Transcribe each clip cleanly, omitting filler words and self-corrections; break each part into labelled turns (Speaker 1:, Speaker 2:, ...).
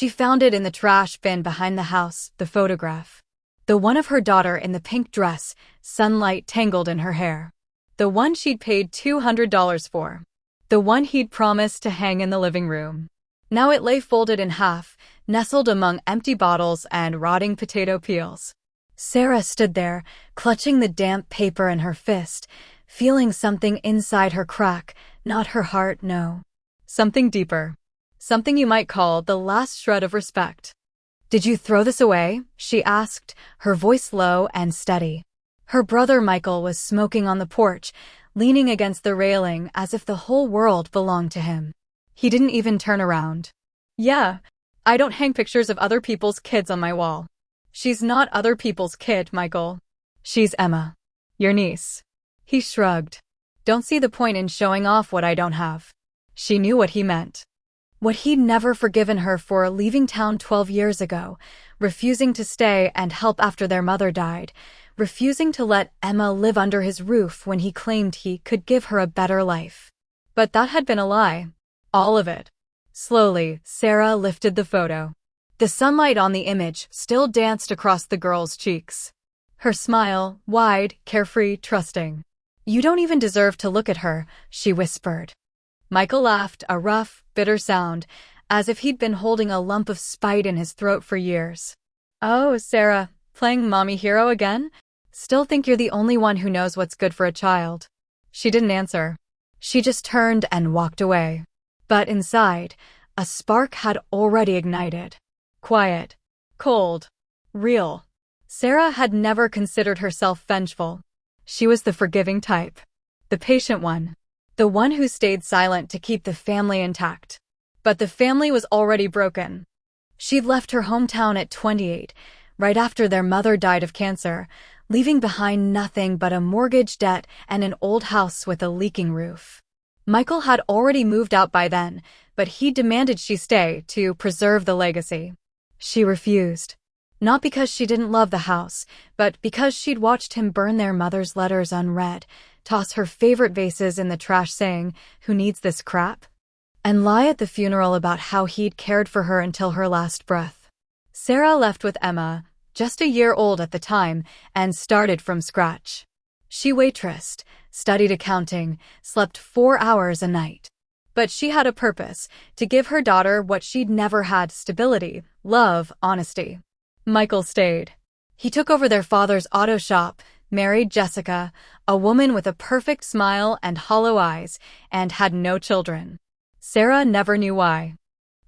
Speaker 1: She found it in the trash bin behind the house, the photograph. The one of her daughter in the pink dress, sunlight tangled in her hair. The one she'd paid $200 for. The one he'd promised to hang in the living room. Now it lay folded in half, nestled among empty bottles and rotting potato peels. Sarah stood there, clutching the damp paper in her fist, feeling something inside her crack, not her heart, no. Something deeper. Something you might call the last shred of respect. "Did you throw this away?" she asked, her voice low and steady. Her brother Michael was smoking on the porch, leaning against the railing as if the whole world belonged to him. He didn't even turn around. "Yeah, I don't hang pictures of other people's kids on my wall." "She's not other people's kid, Michael. She's Emma. Your niece." He shrugged. "Don't see the point in showing off what I don't have." She knew what he meant. What he'd never forgiven her for leaving town 12 years ago, refusing to stay and help after their mother died, refusing to let Emma live under his roof when he claimed he could give her a better life. But that had been a lie. All of it. Slowly, Sarah lifted the photo. The sunlight on the image still danced across the girl's cheeks. Her smile, wide, carefree, trusting. "You don't even deserve to look at her," she whispered. Michael laughed, a rough, bitter sound, as if he'd been holding a lump of spite in his throat for years. "Oh, Sarah, playing mommy hero again? Still think you're the only one who knows what's good for a child." She didn't answer. She just turned and walked away. But inside, a spark had already ignited. Quiet, cold, real. Sarah had never considered herself vengeful. She was the forgiving type. The patient one. The one who stayed silent to keep the family intact. But the family was already broken. She'd left her hometown at 28, right after their mother died of cancer, leaving behind nothing but a mortgage debt and an old house with a leaking roof. Michael had already moved out by then, but he demanded she stay to preserve the legacy. She refused. Not because she didn't love the house, but because she'd watched him burn their mother's letters unread, toss her favorite vases in the trash saying, "Who needs this crap?" and lie at the funeral about how he'd cared for her until her last breath. Sarah left with Emma, just a year old at the time, and started from scratch. She waitressed, studied accounting, slept 4 hours a night. But she had a purpose, to give her daughter what she'd never had: stability, love, honesty. Michael stayed. He took over their father's auto shop, married Jessica, a woman with a perfect smile and hollow eyes, and had no children. Sarah never knew why.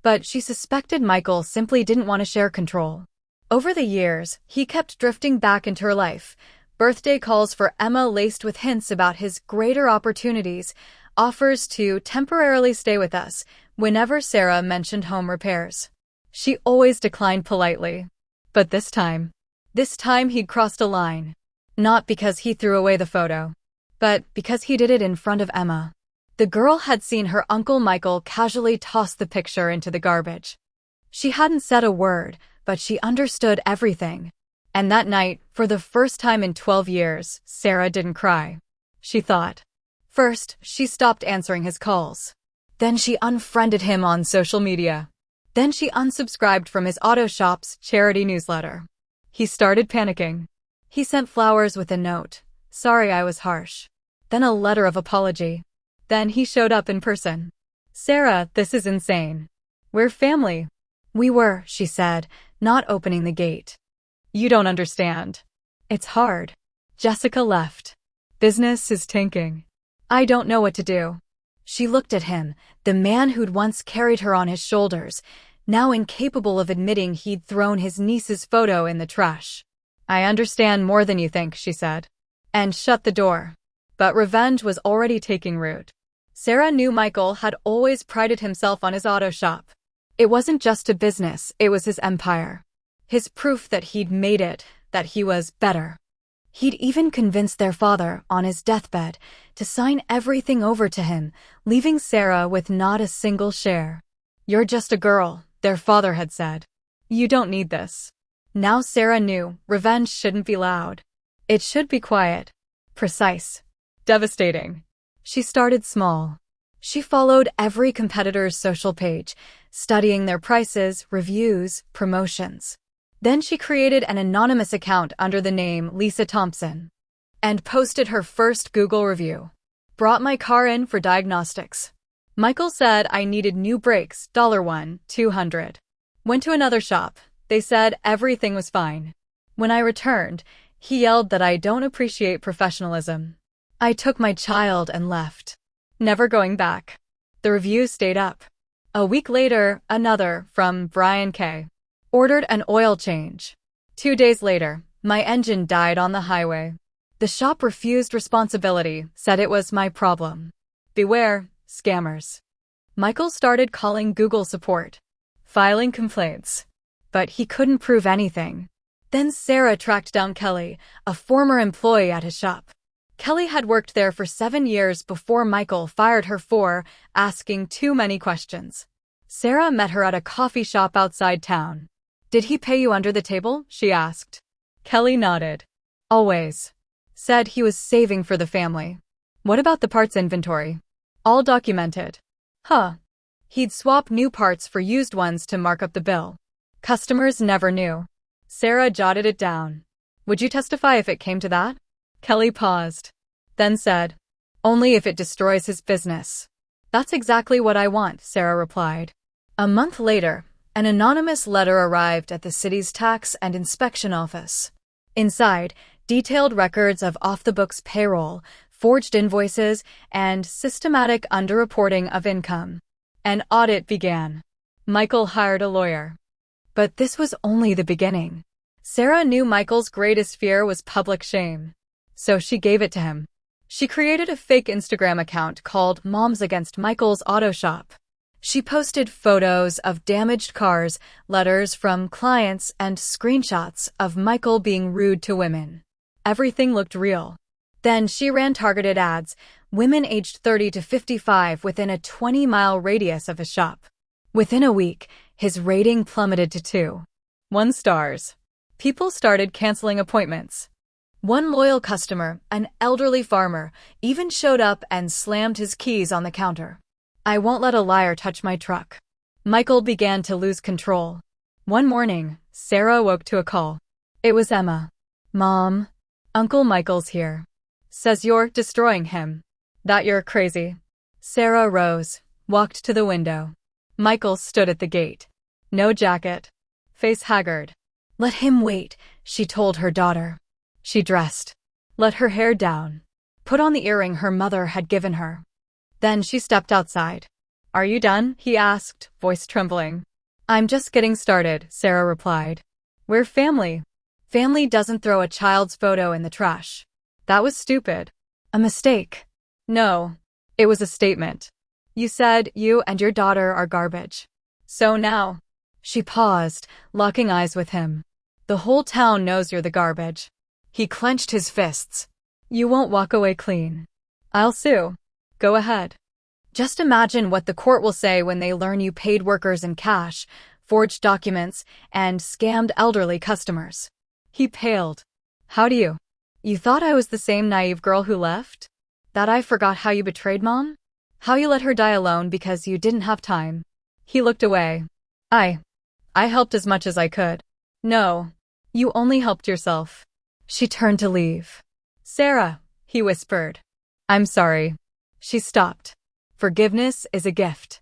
Speaker 1: But she suspected Michael simply didn't want to share control. Over the years, he kept drifting back into her life. Birthday calls for Emma laced with hints about his greater opportunities, offers to temporarily stay with us whenever Sarah mentioned home repairs. She always declined politely. But this time he'd crossed a line. Not because he threw away the photo, but because he did it in front of Emma. The girl had seen her Uncle Michael casually toss the picture into the garbage. She hadn't said a word, but she understood everything. And that night, for the first time in 12 years, Sarah didn't cry. She thought. First, she stopped answering his calls. Then she unfriended him on social media. Then she unsubscribed from his auto shop's charity newsletter. He started panicking. He sent flowers with a note. "Sorry I was harsh." Then a letter of apology. Then he showed up in person. "Sarah, this is insane. We're family." "We were," she said, not opening the gate. "You don't understand. It's hard." Jessica left. "Business is tanking. I don't know what to do." She looked at him, the man who'd once carried her on his shoulders, now incapable of admitting he'd thrown his niece's photo in the trash. "I understand more than you think," she said, and shut the door. But revenge was already taking root. Sarah knew Michael had always prided himself on his auto shop. It wasn't just a business, it was his empire. His proof that he'd made it, that he was better. He'd even convinced their father, on his deathbed, to sign everything over to him, leaving Sarah with not a single share. "You're just a girl," their father had said. "You don't need this." Now Sarah knew revenge shouldn't be loud. It should be quiet, precise, devastating. She started small. She followed every competitor's social page, studying their prices, reviews, promotions. Then she created an anonymous account under the name Lisa Thompson and posted her first Google review. Brought my car in for diagnostics. Michael said I needed new brakes, $1, $200. Went to another shop. They said everything was fine. When I returned, he yelled that I don't appreciate professionalism. I took my child and left. Never going back. The review stayed up. A week later, another, from Brian K. Ordered an oil change. 2 days later, my engine died on the highway. The shop refused responsibility, said it was my problem. Beware, scammers. Michael started calling Google support, filing complaints. But he couldn't prove anything. Then Sarah tracked down Kelly, a former employee at his shop. Kelly had worked there for 7 years before Michael fired her for asking too many questions. Sarah met her at a coffee shop outside town. Did he pay you under the table? She asked. Kelly nodded. Always. Said he was saving for the family. What about the parts inventory? All documented. Huh. He'd swap new parts for used ones to mark up the bill. Customers never knew. Sarah jotted it down. Would you testify if it came to that? Kelly paused, then said, only if it destroys his business. That's exactly what I want, Sarah replied. A month later, an anonymous letter arrived at the city's tax and inspection office. Inside, detailed records of off-the-books payroll, forged invoices, and systematic underreporting of income. An audit began. Michael hired a lawyer. But this was only the beginning. Sarah knew Michael's greatest fear was public shame. So she gave it to him. She created a fake Instagram account called Moms Against Michael's Auto Shop. She posted photos of damaged cars, letters from clients, and screenshots of Michael being rude to women. Everything looked real. Then she ran targeted ads, women aged 30 to 55 within a 20-mile radius of his shop. Within a week, his rating plummeted to 2.1 stars. People started canceling appointments. One loyal customer, an elderly farmer, even showed up and slammed his keys on the counter. I won't let a liar touch my truck. Michael began to lose control. One morning, Sarah woke to a call. It was Emma. Mom, Uncle Michael's here. Says you're destroying him. That you're crazy. Sarah rose, walked to the window. Michael stood at the gate. No jacket. Face haggard. Let him wait, she told her daughter. She dressed. Let her hair down. Put on the earring her mother had given her. Then she stepped outside. Are you done? He asked, voice trembling. I'm just getting started, Sarah replied. We're family. Family doesn't throw a child's photo in the trash. That was stupid. A mistake. No. It was a statement. You said you and your daughter are garbage. So now. She paused, locking eyes with him. The whole town knows you're the garbage. He clenched his fists. You won't walk away clean. I'll sue. Go ahead. Just imagine what the court will say when they learn you paid workers in cash, forged documents, and scammed elderly customers. He paled. How do you? You thought I was the same naive girl who left? That I forgot how you betrayed Mom? How you let her die alone because you didn't have time? He looked away. I helped as much as I could. No. You only helped yourself. She turned to leave. Sarah, he whispered. I'm sorry. She stopped. Forgiveness is a gift.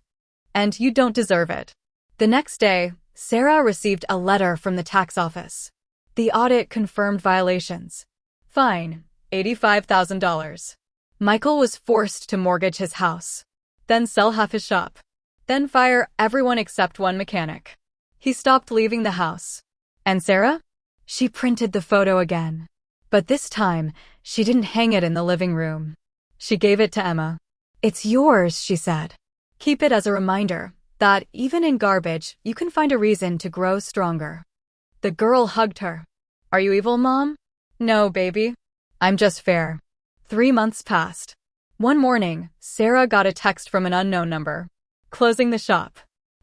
Speaker 1: And you don't deserve it. The next day, Sarah received a letter from the tax office. The audit confirmed violations. Fine, $85,000. Michael was forced to mortgage his house, then sell half his shop, then fire everyone except one mechanic. He stopped leaving the house. And Sarah? She printed the photo again. But this time, she didn't hang it in the living room. She gave it to Emma. It's yours, she said. Keep it as a reminder that even in garbage, you can find a reason to grow stronger. The girl hugged her. Are you evil, Mom? No, baby. I'm just fair. 3 months passed. One morning, Sarah got a text from an unknown number. Closing the shop.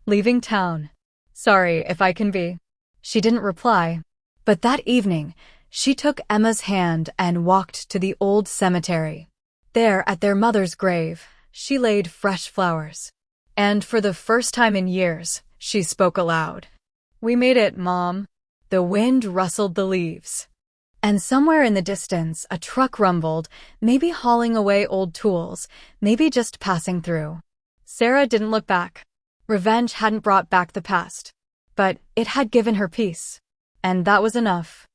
Speaker 1: Leaving town. Sorry if I can be. She didn't reply. But that evening, she took Emma's hand and walked to the old cemetery. There, at their mother's grave, she laid fresh flowers. And for the first time in years, she spoke aloud. "We made it, Mom." The wind rustled the leaves. And somewhere in the distance, a truck rumbled, maybe hauling away old tools, maybe just passing through. Sarah didn't look back. Revenge hadn't brought back the past, but it had given her peace. And that was enough.